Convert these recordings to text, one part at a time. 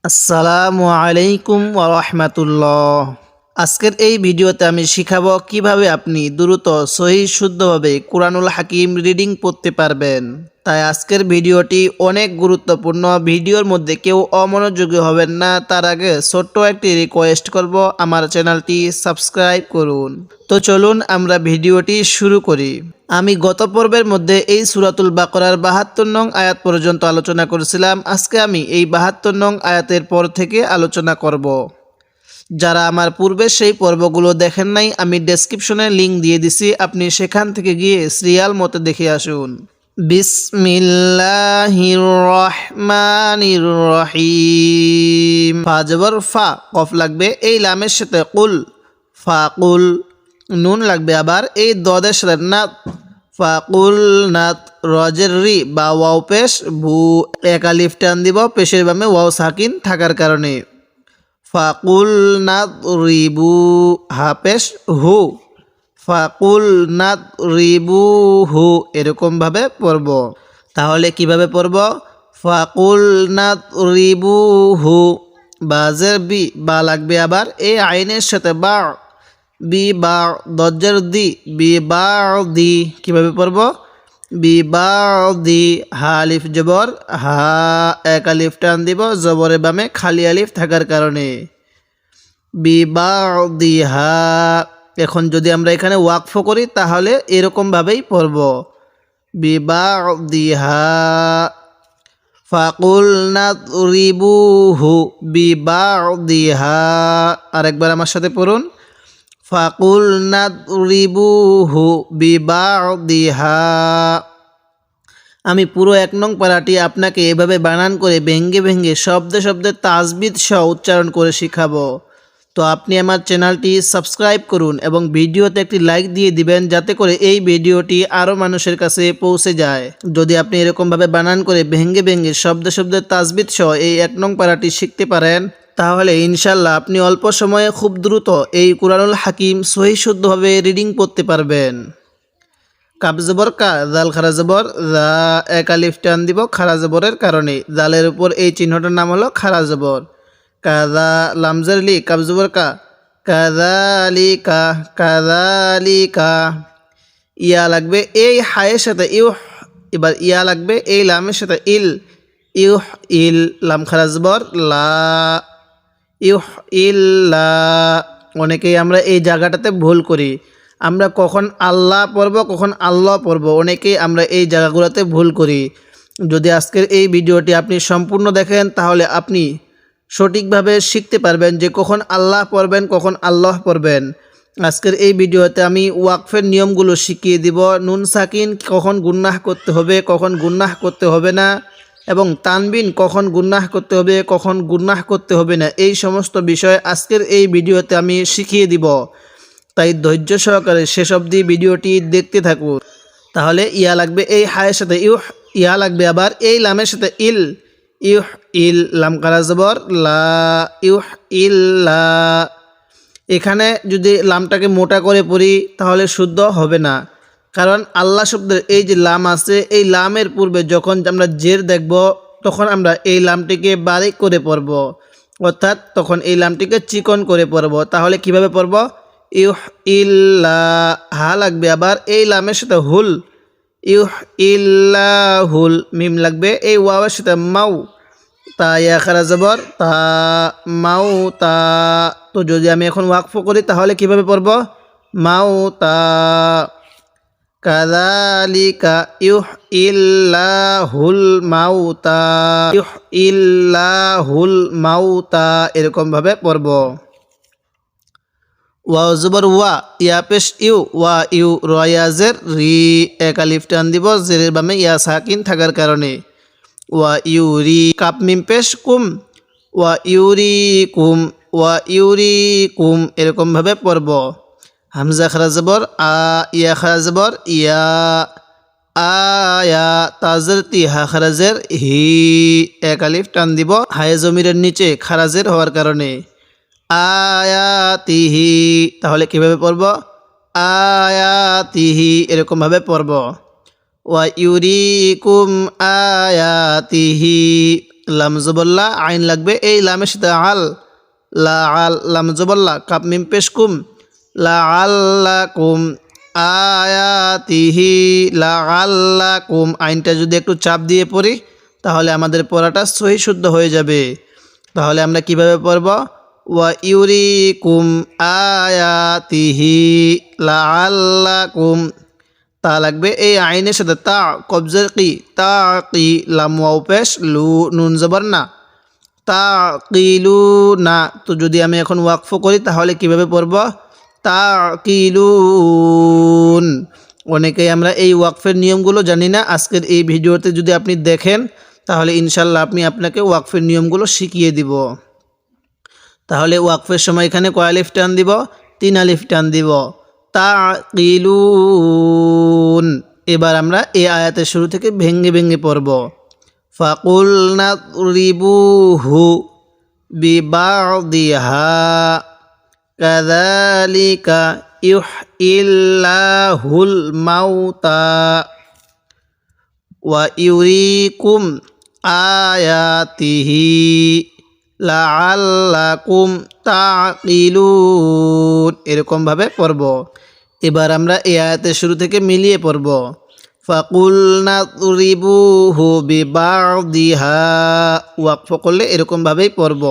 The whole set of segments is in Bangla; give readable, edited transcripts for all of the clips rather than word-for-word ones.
আসসালামু আলাইকুম ওয়া রাহমাতুল্লাহ। আজকের এই ভিডিওতে আমি শিখাবো কিভাবে আপনি দ্রুত সহিহ শুদ্ধভাবে কুরআনুল হাকিম রিডিং পড়তে পারবেন। তাই আজকের ভিডিওটি অনেক গুরুত্বপূর্ণ। ভিডিওর মধ্যে কেউ অমনোযোগী হবেন না। তার আগে ছোট্ট একটি রিকোয়েস্ট করব, আমার চ্যানেলটি সাবস্ক্রাইব করুন। তো চলুন আমরা ভিডিওটি শুরু করি। আমি গত পর্বের মধ্যে এই সূরাতুল বাকারার ৭২ নং আয়াত পর্যন্ত আলোচনা করেছিলাম। আজকে আমি এই ৭২ নং আয়াতের পর থেকে আলোচনা করব। যারা আমার পূর্বে সেই পর্বগুলো দেখেন নাই, আমি ডেসক্রিপশনে লিংক দিয়ে দিছি, আপনি সেখান থেকে গিয়ে সিরিয়াল মতো দেখে আসুন। বিসমিল্লাহির রহমানির রহিম। ফা জবর ফা, কফ লাগবে এই লামের সাথে, কুল ফাকুল। নুন লাগবে আবার এই দদের সাথে, নাত ফাকুল নাত। রজের রি বা ওয়াও পেশ, ভু এক আলিফ টান দিব পেশের বামে ওয়াও সাকিন থাকার কারণে। ফাকুল নাত রিবু, হা পেশ হু, ফাকুল নাত রিবু হু, এরকমভাবে পড়ব। তাহলে কিভাবে পড়ব? ফাকুল নাত রিবু হু, বাজের বি বা লাগবে আবার এই আইনের সাথে, বা বি বা দজ্জের দি, বি বা দি। কিভাবে পড়ব? বি বা দি, হা আলিফ জবর হা, এক আলিফ টান দিব জবরের বামে খালি আলিফ থাকার কারণে, বি বা দি হা। এখন যদি আমরা এখানে ওয়াকফ করি তাহলে এরকমভাবেই পড়ব, বি বা দি হা। ফাকুল নাদরিবুহু বিবাদিহা। আরেকবার আমার সাথে পড়ুন, ফাকুল নাদরিবুহু বিবাদিহা। আমি পুরো ১ নং পারাটি আপনাকে এভাবে বানান করে ভেঙ্গে ভেঙ্গে শব্দে শব্দে তাজবিদ সহ উচ্চারণ করে শিখাবো। তো আপনি আমার চ্যানেলটি সাবস্ক্রাইব করুন এবং ভিডিওতে একটি লাইক দিয়ে দিবেন, যাতে করে এই ভিডিওটি আরও মানুষের কাছে পৌঁছে যায়। যদি আপনি এরকমভাবে বানান করে ভেঙ্গে ভেঙ্গে শব্দে শব্দে তাজবিদ সহ এই ১ নং পারাটি শিখতে পারেন, তাহলে ইনশাল্লাহ আপনি অল্প সময়ে খুব দ্রুত এই কুরআনুল হাকিম সহিহ শুদ্ধভাবে রিডিং পড়তে পারবেন। কাব জবর কা, জাল খারা জবর জা, এক আলিফ টান দিব খারা জবরের কারণে। জালের উপর এই চিহ্নটার নাম হলো খারা জবর। কাদা লামজার লি, কাব জবর কা, কাযালিকা কাযালিকা। ইয়া লাগবে এই হায়ের সাথে ইউ, এবার ইয়া লাগবে এই লামের সাথে ইল, ইউ ইল, লাম খারা জবর লা, ইউ ইল্লা। অনেকেই আমরা এই জায়গাটাতে ভুল করি, আমরা কখন আল্লাহ পড়ব কখন আল্লাহ পড়ব, অনেকেই আমরা এই জায়গাগুলোতে ভুল করি। যদি আজকের এই ভিডিওটি আপনি সম্পূর্ণ দেখেন তাহলে আপনি সঠিকভাবে শিখতে পারবেন যে কখন আল্লাহ পড়বেন কখন আল্লাহ পড়বেন। আজকের এই ভিডিওতে আমি ওয়াকফের নিয়মগুলো শিখিয়ে দিব। নুন সাকিন কখন গুন্নাহ করতে হবে কখন গুন্নাহ করতে হবে না, এবং তানবিন কখন গুন্নাহ করতে হবে কখন গুন্নাহ করতে হবে না, এই সমস্ত বিষয় আজকের এই ভিডিওতে আমি শিখিয়ে দিব। তাই ধৈর্য সহকারে শেষ অবধি ভিডিওটি দেখতে থাকুন। তাহলে ইয়া লাগবে এই হায়ের সাথে ইউ, ইয়া লাগবে আবার এই লামের সাথে ইল, ইউ ইল, লাম কারা জবর লা, ইউ ইল্লা। এখানে যদি লামটাকে মোটা করে পড়ি তাহলে শুদ্ধ হবে না, কারণ আল্লাহ শব্দের এই যে লাম আছে এই লামের পূর্বে যখন আমরা জের দেখব তখন আমরা এই লামটিকে বারিক করে পড়ব, অর্থাৎ তখন এই লামটিকে চিকন করে পড়ব। তাহলে কিভাবে পড়ব? ইউহ ইল্লা, হা লাগবে আবার এই লামের সাথে হুল, ইউহ ইল্লা হুল। মিম লাগবে এই ওয়াওয়ের সাথে মাউ, তা ইয়া খারা জবর তা, মাউ তা। তো যদি আমি এখন ওয়াকফ করি তাহলে কিভাবে পড়ব? মাউ তা, কাযালিকা ইউহ ইল্লাহুল মাউতা, ইউহ ইল্লাহুল মাউতা, এরকমভাবে পড়ব। ওয়া জবর ওয়া, ইয়া পেশ ইউ, ওয়া ইউ, রয়াজের রি, এক আলিফ টান দিব জেরের বামে ইয়া সাকিন থাকার কারণে। ওয়া ইউরি, কাপ মিম পেশ কুম, ওয়া ইউরি কুম, ওয়া ইউরি কুম, এরকমভাবে পড়ব। হামজা খারা জবর আ, ইয়া খারা জবর ইয়া, আয়া, তাজের তি, হা খারাজের হি, এক আলিফ টান দিব হায়ে জমিরের নিচে খারাজের হওয়ার কারণে। আয়াতিহি, তাহলে কিভাবে পড়ব? আয়াতিহি, এরকমভাবে পড়ব। ওয়া ইউরিকুম আয়াতিহি, লাম জবল্লা আইন লাগবে এই লামের সাথে আল, লা আল লাম জবল্লা কাপ মিম পেশ কুম, লা আল্লাকুম আয়াতিহি, লা আল্লাকুম আইনটা যদি একটু চাপ দিয়ে পড়ি তাহলে আমাদের পড়াটা সহি শুদ্ধ হয়ে যাবে। তাহলে আমরা কিভাবে পড়ব? ওয়া ইউরিকুম আয়াতিহি লাআল্লাকুম, তা লাগবে এই আইনের সাথে তা কবজের কি, তা কি লাম ওয়াও পেশ লু নুন জবর না, তা কিলু না। তো যদি আমি এখন ওয়াকফ করি তাহলে কিভাবে পড়ব? তা কিলুন। অনেকেই আমরা এই ওয়াকফের নিয়মগুলো জানি না। আজকের এই ভিডিওতে যদি আপনি দেখেন তাহলে ইনশাল্লাহ আপনাকে ওয়াকফের নিয়মগুলো শিখিয়ে দিব। তাহলে ওয়াকফের সময় এখানে কয় আলিফ টান দিব? 3 আলিফ টান দিব। তাকিলুন। এবার আমরা এই আয়াতের শুরু থেকে ভেঙ্গে ভেঙ্গে পড়ব। ফাকুলনা রিবুহু বিবাদিহা কাযালিকা ইউহইল্লাহুল মাউতা ওয়া ইউরিকুম আয়াতিহি লাআল্লাকুম তাকিলুন। এরকমভাবে পড়ব। এবার আমরা এই আয়াতের শুরু থেকে মিলিয়ে পড়ব। ফাকুলনা তুরিবুহু বিবাদিহা, ওয়াকফ করলে এরকমভাবেই পড়ব।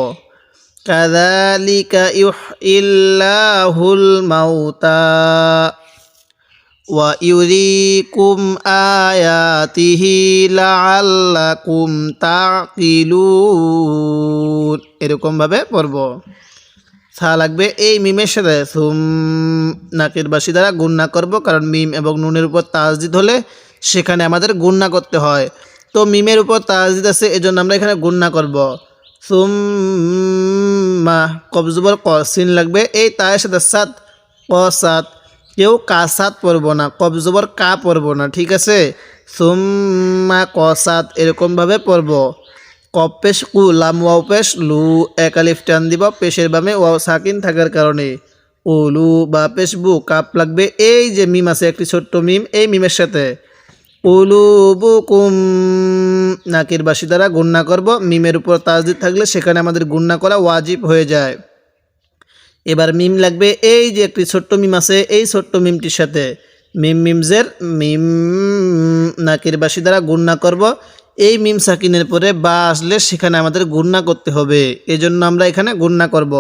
কাযালিকা ইউহইল্লাহুল মাউতা ওয়া ইউরিকুম আয়াতিহি লাআল্লাকুম তাকিলুন। এরকমভাবে পড়ব। সা লাগবে এই মিমের সাথে সুম, নাকের বাসি দ্বারা গুণনা করব, কারণ মিম এবং নুনের উপর তাসদিদ হলে সেখানে আমাদের গুণনা করতে হয়। তো মিমের উপর তাসদিদ আছে, এজন্য আমরা এখানে গুণনা করব। সুম্মা কবজবর ক, সিন লাগবে এই তায়ের সাথে সাত, ক সাত, কেউ কা সাত পড়ব না, কবজবর কা পড়ব না, ঠিক আছে? সুম্মা ক সাত এরকমভাবে পড়ব। কপ পেশ কু লাম ওয়াও পেশ লু, এক আলিফ টান দিব পেশের বামে ওয়াও সাকিন থাকার কারণে। উলু বা পেশ বু, কাপ লাগবে এই যে মিম আছে একটি ছোট্ট মিম, এই মিমের সাথে। উলুবুকুম, নাকির বাসি দ্বারা গুণনা করব। মিমের উপর তাসদিদ থাকলে সেখানে আমাদের গুণনা করা ওয়াজিব হয়ে যায়। এবার মিম লাগবে এই যে একটি ছোট্ট মিম আছে, এই ছোট্ট মিমটির সাথে মিম মিমজের মিম, নাকির বাসি দ্বারা গুণনা করব। এই মিম সাকিনের পরে বা আসলে সেখানে আমাদের গুণনা করতে হবে, এজন্য আমরা এখানে গুণনা করব।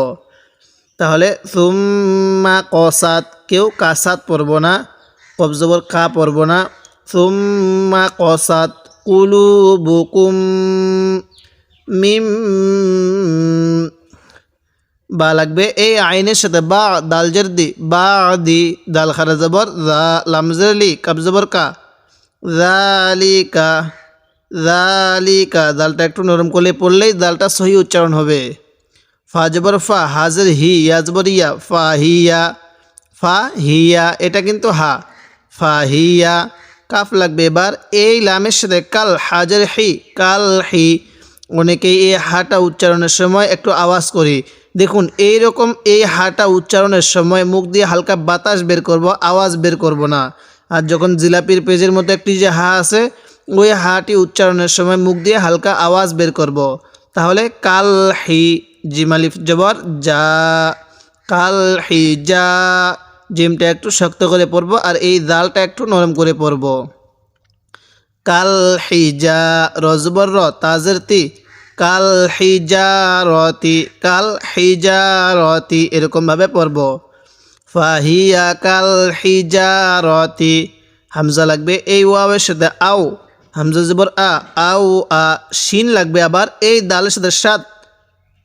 তাহলে সুম্মা কসাত, কেউ কাসাত পড়ব না, কবজবর কা পড়ব না। সুম্মা কসাত কুলুবুকুম মিম, বা লাগবে এই আইনের সাথে বা, দাল জেরদি বা দি, দাল খারা জবর দা, লাম জেরলি কাব জবর কা, যালিকা যালিকা, দালটা একটু নরম করলে পড়লেই দালটা সহি উচ্চারণ হবে। ফা জবর ফা, হাজর হি, ইয়া জবর ইয়া, ফা হিয়া, ফা হিয়া এটা কিন্তু হা, ফা হিয়া। কাফ লাগবে এবার এই লামের সাথে কাল, হাজর হি কাল হি। অনেকেই এই হাটা উচ্চারণের সময় একটু আওয়াজ করি, দেখুন এই রকম এই হাটা উচ্চারণের সময় মুখ দিয়ে হালকা বাতাস বের করব, আওয়াজ বের করব না। আর যখন জিলাপির পেজের মতো একটি যে হা আছে, ওই হাটি উচ্চারণের সময় মুখ দিয়ে হালকা আওয়াজ বের করব। তাহলে কাল হি, জিমালিফ জবর যা, কাল হি যা, জিমটা একটু শক্ত করে পড়ব আর এই দালটা একটু নরম করে পড়ব। কাল হিজা, রজবর র, তাজের তি, কাল হিজারতি, কাল হিজারতি এরকমভাবে পড়ব। ফাহিয়া কাল হিজারতি। হামজা লাগবে এই ওয়াওয়ের সাথে আও, হামজা জবর আ, আও আ। শিন লাগবে আবার এই দালের সাথে সাত,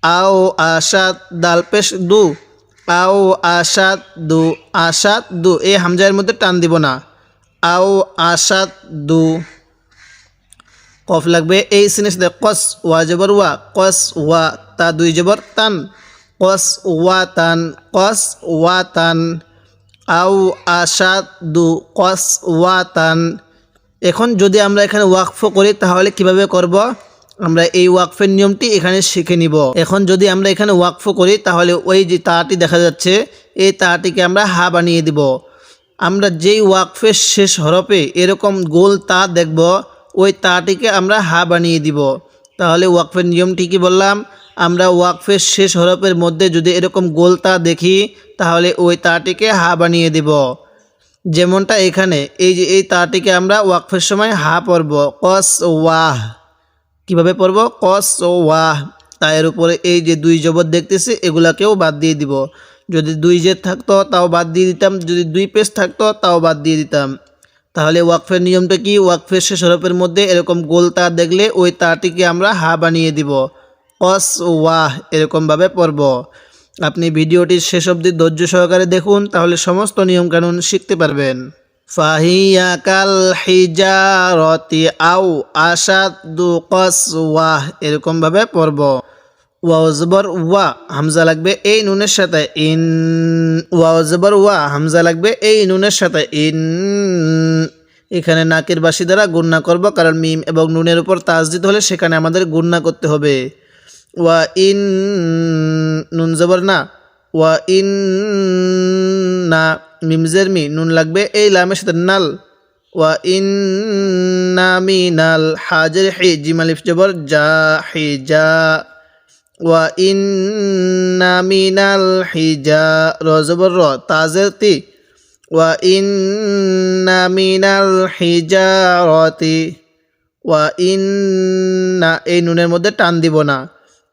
আও আসাত, দাল পেশ দু, আও আসাত দু, আসাত দু। এই হামজার মধ্যে টান দিব না, আও আসাত দু। কফ লাগবে এই সিনের সাথে কস, ওয়া জবর ওয়া, কস ওয়া, তা দুই জবর তান, কস ওয়া তান, কস ওয়া তান। আও আসাত দু, কস ওয়া তান। এখন যদি আমরা এখানে ওয়াকফ করি তাহলে কিভাবে করব? আমরা এই ওয়াকফের নিয়মটি এখানে শিখে নিব। এখন যদি আমরা এখানে ওয়াকফ করি তাহলে ওই যে তাটি দেখা যাচ্ছে, এই তাটিকে আমরা হা বানিয়ে দিব। আমরা যেই ওয়াকফের শেষ হরফে এরকম গোল তা দেখব, ওই তাটিকে আমরা হা বানিয়ে দিব। তাহলে ওয়াকফের নিয়ম ঠিকই বললাম। আমরা ওয়াকফের শেষ হরফের মধ্যে যদি এরকম গোল তা দেখি তাহলে ওই তাটিকে হা বানিয়ে দিব। যেমনটা এখানে এই যে এই তাটিকে আমরা ওয়াকফের সময় হা পড়ব, কস ওয়াহ। কিভাবে পড়ব? কস ও ওয়াহ। তার উপরে এই যে দুই জবর দেখতেছি এগুলাকেও বাদ দিয়ে দিব। যদি দুই জের থাকতো তাও বাদ দিয়ে দিতাম, যদি দুই পেশ থাকতো তাও বাদ দিয়ে দিতাম। তাহলে ওয়াকফের নিয়মটা কি? ওয়াকফের শেষ হরফের মধ্যে এরকম গোল তার দেখলে ওই তারটিকে আমরা হা বানিয়ে দিব, কস ওয়াহ এরকমভাবে পড়ব। আপনি ভিডিওটির শেষ অবধি ধৈর্য সহকারে দেখুন, তাহলে সমস্ত নিয়মকানুন শিখতে পারবেন। ফাহিয়া কাল হিজারতি আও আশাদ্দু কসওয়াহ এরকমভাবে পড়ব। ওয়াও জবর ওয়া, হামজা লাগবে এই নুনের সাথে ইন। ওয়াও জবর ওয়া, হামজা লাগবে এই নুনের সাথে ইন। এখানে নাকের বাসি দ্বারা গুণনা করব, কারণ মিম এবং নুনের উপর তাসদিদ হলে সেখানে আমাদের গুণনা করতে হবে। ওয়া ইন, নুন জবর না, ওয়া ইন না, মিমজের মি, নুন লাগবে এই লামের সাথে নাল। ওয়া ইন না মিনাল, হাজের হি, জিম আলিফ জবর যা, হি যা। ওয়া ইন না মিনাল হিজা, র জবর র, তাজের তি। ওয়া ইন না মিনাল হিজারতি। ওয়া ইন না, এই নুনের মধ্যে টান দিব না।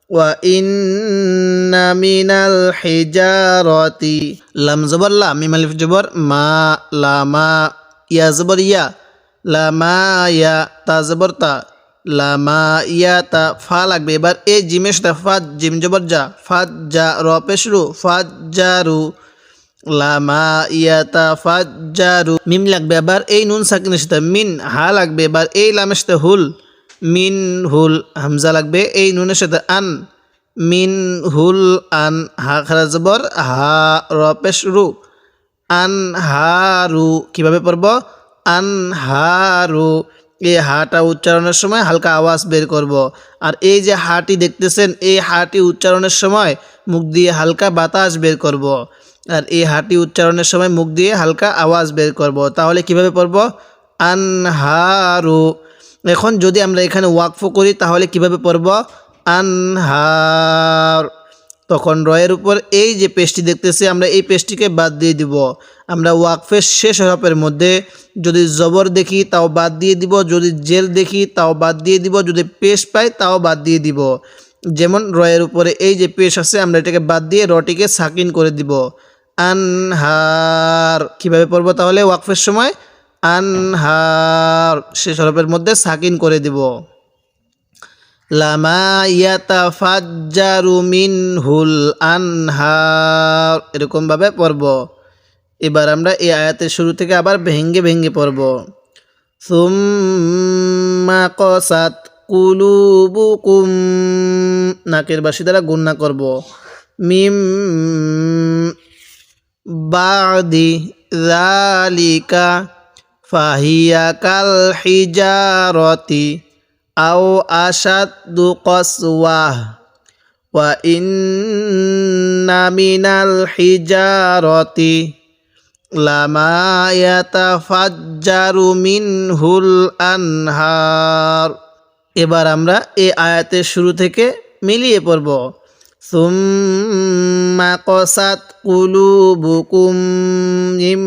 ওয়া ইন্না মিনাল হিজারতি, লাম জবর লা, মিম আলিফ জবর মা, লামা। ইয়া জবর ইয়া, লামা ইয়া। তা জবর তা, লামা ইয়া তা। ফা লাগবে এবার এই জিমের সাথে, ফাজ, জিম জবর যা, ফাজ যা, র পেশ রু, ফাজ জারু, লামা ইয়া তা ফাজ জারু। মিম লাগবে এবার এই নুন সাকিনের সাথে মিন, হা লাগবে এবার এই লামের সাথে হুল, মিন হুল। হামজা লাগবে এই নুনের সাথে আন, মিন হুল আন। হা খারা জবর হা, র পেশ রু, আন হারু। কিভাবে পড়ব? আন হারু। এই হাটা উচ্চারণের সময় হালকা আওয়াজ বের করব। আর এই যে হাটি দেখতেছেন, এই হাটি উচ্চারণের সময় মুখ দিয়ে হালকা বাতাস বের করব। আর এই হাটি উচ্চারণের সময় মুখ দিয়ে হালকা আওয়াজ বের করব। তাহলে কিভাবে পড়ব? আনহারু। এখন যদি আমরা এখানে ওয়াকফ করি তাহলে কিভাবে পড়ব? আনহার। তখন রয়ের উপর এই যে পেশটি দেখতেছি আমরা এই পেশটিকে বাদ দিয়ে দিব। আমরা ওয়াকফের শেষ হরফের মধ্যে যদি জবর দেখি তাও বাদ দিয়ে দিব, যদি জের দেখি তাও বাদ দিয়ে দিব, যদি পেশ পাই তাও বাদ দিয়ে দিব। যেমন রয়ের উপরে এই যে পেশ আছে আমরা এটাকে বাদ দিয়ে রটিকে সাকিন করে দিব, আনহার। কিভাবে পড়ব তাহলে ওয়াকফের সময়? আনহার, শেষ হরফের মধ্যে সাকিন করে দিব। লামা ইয়াতাফাজ্জারু মিনহুল আনহার এরকমভাবে পড়ব। এবার আমরা এই আয়াতের শুরু থেকে আবার ভেঙ্গে ভেঙ্গে পড়ব। সুম্মা কসাত কুলুবুকুম, নাকের বাসি দ্বারা গুণনা করব। মিম বাদি যালিকা ফাহিয়া কাল হিজারতি আও আশাদ্দু কসওয়াহ। ওয়া ইন্না মিনাল হিজারতি লামা ইয়াতাফাজ্জারু মিনহুল আনহার। এবার আমরা এই আয়াতের শুরু থেকে মিলিয়ে পড়ব। সুম্মা কসাত কুলুবুকুম মিন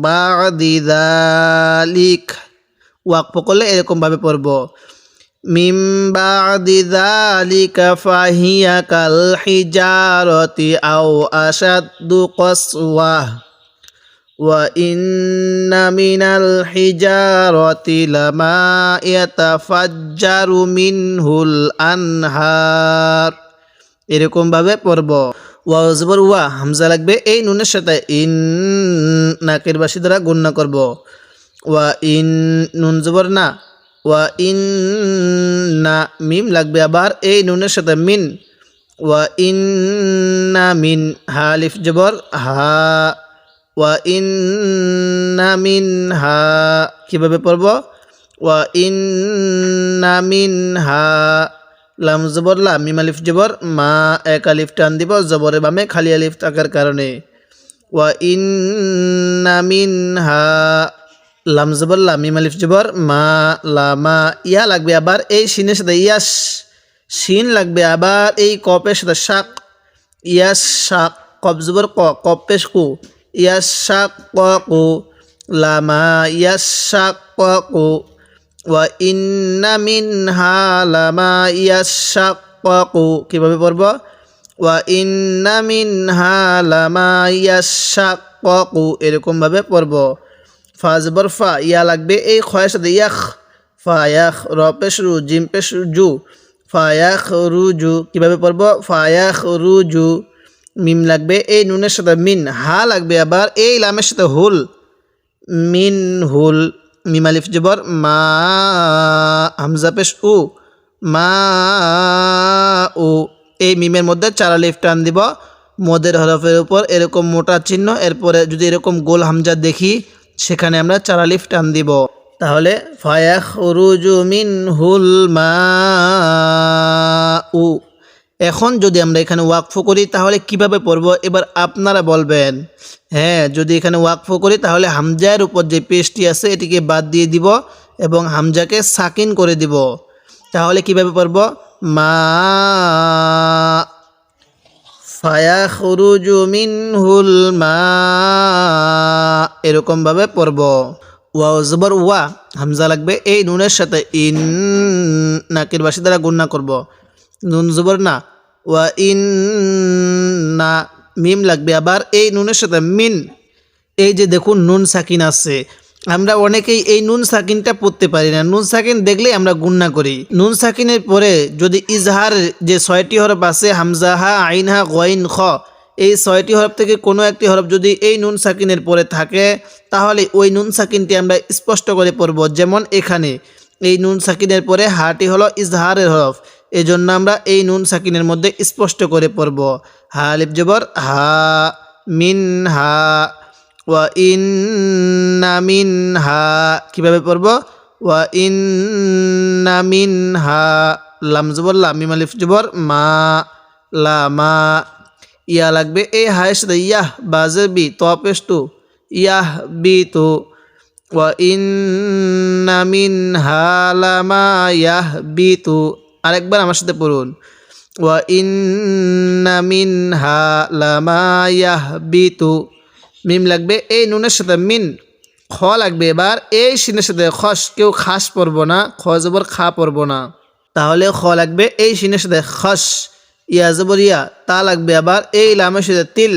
বাদি যালিক, ওয়াকফ করলে এরকমভাবে পড়ব। মিন বাদি যালিকা ফাহিয়া কাল হিজারতি আও আশাদ্দু কসওয়াহ। ওয়া ইন্না মিনাল হিজারতি লামা ইয়াতাফাজ্জারু মিনহুল আনহার এরকমভাবে পড়ব। ওয়া জবর ওয়া, হামজা লাগবে এই নুনের সাথে ইন, নাকের বাসি দ্বারা গুণনা করব। ওয়া ইন, নুন জবর না, ওয়া ইন না, মিম লাগবে আবার এই নুনের সাথে মিন। ওয়া ইন না মিন, হা আলিফ জবর হা। ওয়া ইন্না মিনহা, কিভাবে পড়ব? ওয়া ইন্না মিনহা, লাম জবর লা, মিম আলিফ জবর মা, এক আলিফ টান দিব জবরের বামে খালি আলিফ থাকার কারণে। ওয়া ইন্না মিনহা, লাম জবর লা মিম আলিফ জবর মা লামা ইয়া লাগবে আবার এই শিনের সাথে ইয়াস শিন লাগবে আবার এই কপের সাথে শাক ইয়াস শাক কব জবর ক কপ পেশ কু ইয়াস শাক কু লামা ইয়াস শাক কু ওয়া ইন্না মিনহা লামা ইয়াস শাক কু কিভাবে পড়ব ওয়া ইন্না মিনহা লামা ইয়াস শাক কু এরকম ভাবে পড়ব ফা জবর ফা ইয়া লাগবে এই খয়ের সাথে ইয়াখ ফা ইয়াখ র পেশ রু জিম পেশ জু ফা ইয়াখ রুজু কিভাবে পড়ব ফা ইয়াখ রুজু মিম লাগবে এই নুনের সাথে মিন হা লাগবে আবার এই লামের সাথে হুল মিন হুল মিম আলিফ জবর মা হামজা পেশ উ মা উ এই মিমের মধ্যে 4 আলিফ টান দিব মদের হরফের উপর এরকম মোটা চিহ্ন এরপরে যদি এরকম গোল হামজা দেখি সেখানে আমরা 4 আলিফ টান দিব তাহলে ফায়াখরুজু মিনহুল মাউ। এখন যদি আমরা এখানে ওয়াকফ করি তাহলে কিভাবে পড়ব এবার আপনারা বলবেন। হ্যাঁ, যদি এখানে ওয়াকফ করি তাহলে হামজার উপর যে পেশটি আছে এটিকে বাদ দিয়ে দিব এবং হামজাকে সাকিন করে দিব। তাহলে কিভাবে পড়ব মা ফায়াখরুজু মিনহুল মা এরকম ভাবে পড়ব। ওয়া জবর ওয়া হামজা লাগবে এই নুনের সাথে ইন নাকের বাসি দ্বারা গুণনা করব নুন জবর না ওয়া ইন না মিম লাগবে আবার এই নুনের সাথে মিন এই যে দেখুন নুন সাকিন আছে আমরা অনেকেই এই নুন সাকিনটা পড়তে পারি না নুন সাকিন দেখলেই আমরা গুণনা করি নুন সাকিনের পরে যদি ইজহার যে 6টি হরফ আছে হামজা হা আইন হা গইন খ এই 6টি হরফ থেকে কোনো একটি হরফ যদি এই নুন সাকিনের পরে থাকে তাহলে ওই নুন সাকিনটি আমরা স্পষ্ট করে পড়ব যেমন এখানে এই নুন সাকিনের পরে হাটি হলো ইজহারের হরফ এজন্য আমরা এই নুন সাকিনের মধ্যে স্পষ্ট করে পড়ব হা আলিফ জবর হা মিন হা ওয়া ইন্না মিনহা কিভাবে পড়ব ওয়া ইন্না মিনহা লাম জবর লা মিম আলিফ জবর মা লামা ইয়া লাগবে এই হায়ের সাথে ইয়াহ বাজে বি তো পেশ তু ইয়াহ বি তু ওয়া ইন্না মিনহা লামা ইয়াহ বি তু আরেকবার আমার সাথে পড়ুন ওয়া ইন্না মিনহা লামা ইয়াহ বি তু মিম লাগবে এই নুনের সাথে মিন খ লাগবে এবার এই শিনের সাথে খস কেউ খাস পড়ব না খ জবর খা পড়ব না তাহলে খ লাগবে এই শিনের সাথে খস ইয়া জবর ইয়া তা লাগবে আবার এই লামের সাথে তিল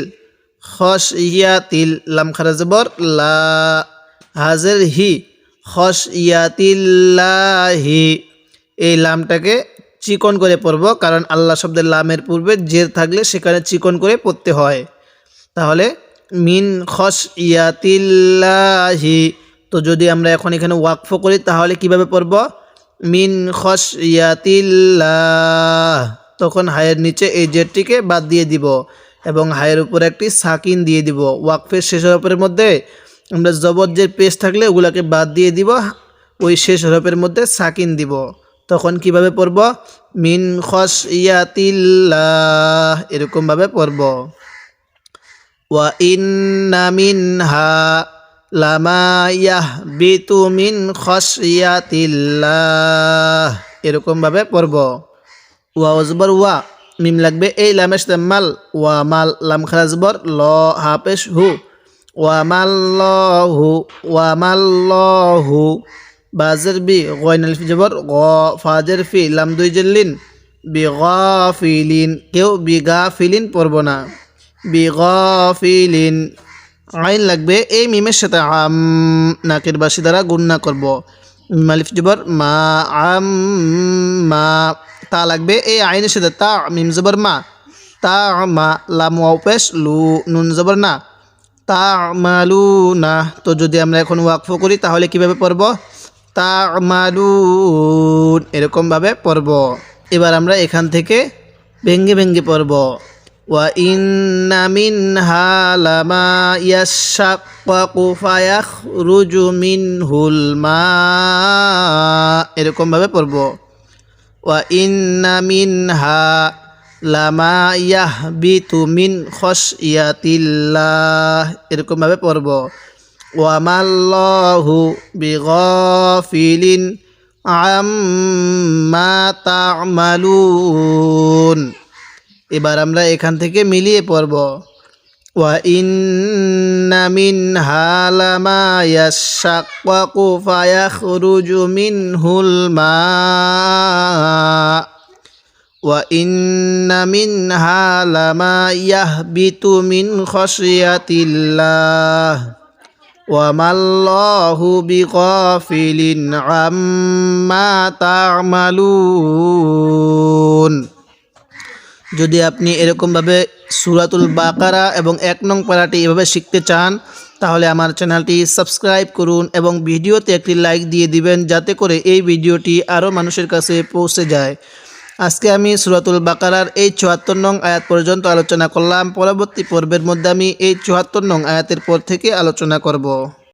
খস ইয়া তিল লাম খারা জবর লা হাজের হি খস ইয়া তিল্লাহি এই লামটাকে চিকন করে পড়ব কারণ আল্লাহ শব্দের লামের পূর্বে জের থাকলে সেখানে চিকন করে পড়তে হয় তাহলে মিন খস ইয়াতিল্লাহি তো যদি আমরা এখন এখানে ওয়াকফ করি তাহলে কিভাবে পড়ব মিন খস ইয়াতিল্লাহ তখন হায়ের নিচে এই জেরটিকে বাদ দিয়ে দিব এবং হায়ের উপরে একটি সাকিন দিয়ে দিব ওয়াকফের শেষ হরফের মধ্যে আমরা জবর যে পেশ থাকলে ওগুলাকে বাদ দিয়ে দিব ওই শেষ হরফের মধ্যে সাকিন দিব তখন কিভাবে পড়ব মিন খস ইয়াতিল্লাহ এরকম ভাবে পড়ব ওয়া ইন্না মিনহা লামা ইয়াহবিতু মিন খাশিয়াতিল্লাহ এরকম ভাবে পড়ব ওয়া জবর ওয়া মিম লাগবে এই লামের সাথে মাল ওয়া মাল লাম খারা জবর ল হা পেশ হু ওয়া মাল্লাহু বাজের বি গইন আলিফ জবর গ ফাজের ফি লাম দুই জেলিন বিগাফিলিন কেউ বিগাফিলিন পড়ব না বিগাফিলিন আইন লাগবে এই মিমের সাথে আম নাকের বাসি দ্বারা গুণনা করব মিম আলিফ জবর মা আম মা তা লাগবে এই আইনের সাথে তা মিম জবর মা তা মা লাম ওয়াও পেশ লু নুন জবর না তা মালু না তো যদি আমরা এখন ওয়াকফ করি তাহলে কিভাবে পড়ব তা মালুন এরকম ভাবে পড়ব এবার আমরা এখান থেকে ভেঙ্গে ভেঙ্গে পড়ব ওয়া ইন্না মিনহা লামা ইয়াশাক্কাকু ফায়াখরুজু মিনহুল মা এরকম ভাবে পড়ব ওয়া ইন্না মিনহা লামা ইয়াহবিতু মিন খাশিয়াতিল্লাহ এরকম ভাবে পড়ব ওয়ামাল্লাহু বিগাফিলিন আম্মা তা'মালুন। এবার আমরা এখান থেকে মিলিয়ে পড়ব। ওয়া ইন্না মিনহা লামা ইয়াশাক্কাকু ফায়াখরুজু মিনহুল মা ওয়া ইন্না মিনহা লামা ইয়াহবিতু মিন খাশিয়াতিল্লাহ ওয়া মাল্লাহু বিগাফিলিন আম্মা তা'মালুন। যদি আপনি এরকমভাবে সূরাতুল বাকারা এবং 1 নং পারাটি এভাবে শিখতে চান তাহলে আমার চ্যানেলটি সাবস্ক্রাইব করুন এবং ভিডিওতে একটি লাইক দিয়ে দিবেন যাতে করে এই ভিডিওটি আরও মানুষের কাছে পৌঁছে যায়। আজকে আমি সূরাতুল বাকারার এই ৭৪ নং আয়াত পর্যন্ত আলোচনা করলাম। পরবর্তী পর্বের মধ্যে আমি এই ৭৪ নং আয়াতের পর থেকে আলোচনা করব।